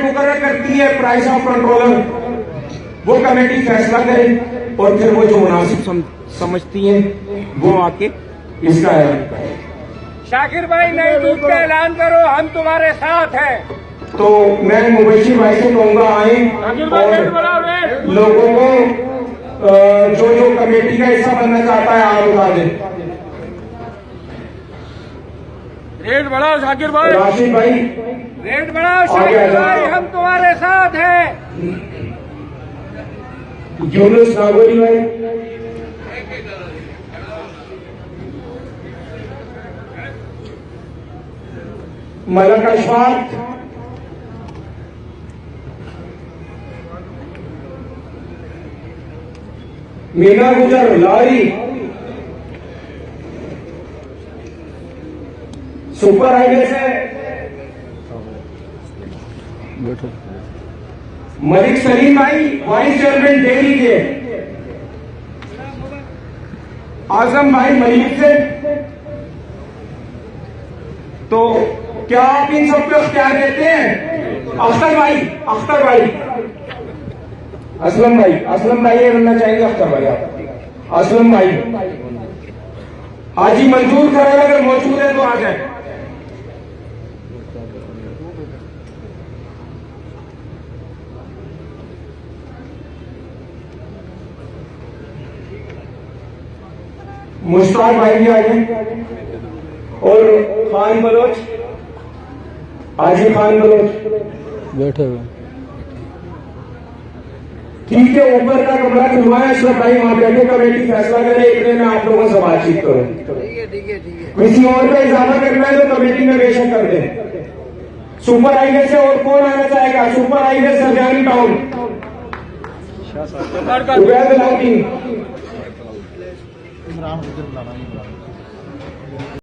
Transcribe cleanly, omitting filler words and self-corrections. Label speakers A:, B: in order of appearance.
A: मुकर्रर करती है प्राइस ऑफ कंट्रोलर, वो कमेटी फैसला करे और फिर वो जो मुनासिब समझती है वो आके इसका ऐलान करे।
B: शाकिर भाई नई दूध का ऐलान करो, हम तुम्हारे साथ हैं।
A: तो मैं मुबशिर भाई से कहूंगा आए और लोगों को जो जो कमेटी का हिस्सा बनना चाहता है आप बता दें।
B: रेट बढ़ाओ शाकिर भाई,
A: राशिद भाई
B: रेट बढ़ाओ शाकिर भाई, हम तुम्हारे साथ हैं।
A: यूनुस नागोरी भाई, मलक अशफाक, मीना गुजर लारी, सुपर हाईवे से मलिक सलीम भाई वाइस चेयरमैन डेयरी के, आजम भाई मलिक से। तो क्या आप इन सबको क्या देते हैं? अख्तर भाई असलम भाई ये बनना चाहेंगे। अख्तर भाई आप असलम भाई, हाजी मंजूर खैर अगर मौजूद है तो आ जाए। मुश्ताक भाई भी आ जाए और खान बलोच, हाजी खान बलोच
C: बैठे हुए।
A: ठीक है, ऊपर का कमरा खुलवाया अशरफ भाई वहां बैठे, कमेटी फैसला करे, इतने में आप लोगों से बातचीत करो।
B: ठीक है।
A: किसी और पे इजाफा करना है तो कमेटी में बेशक कर दें। सुपर हाईवे से और कौन आना चाहेगा? Super highway Sarjani town, Ubaid Alauddin.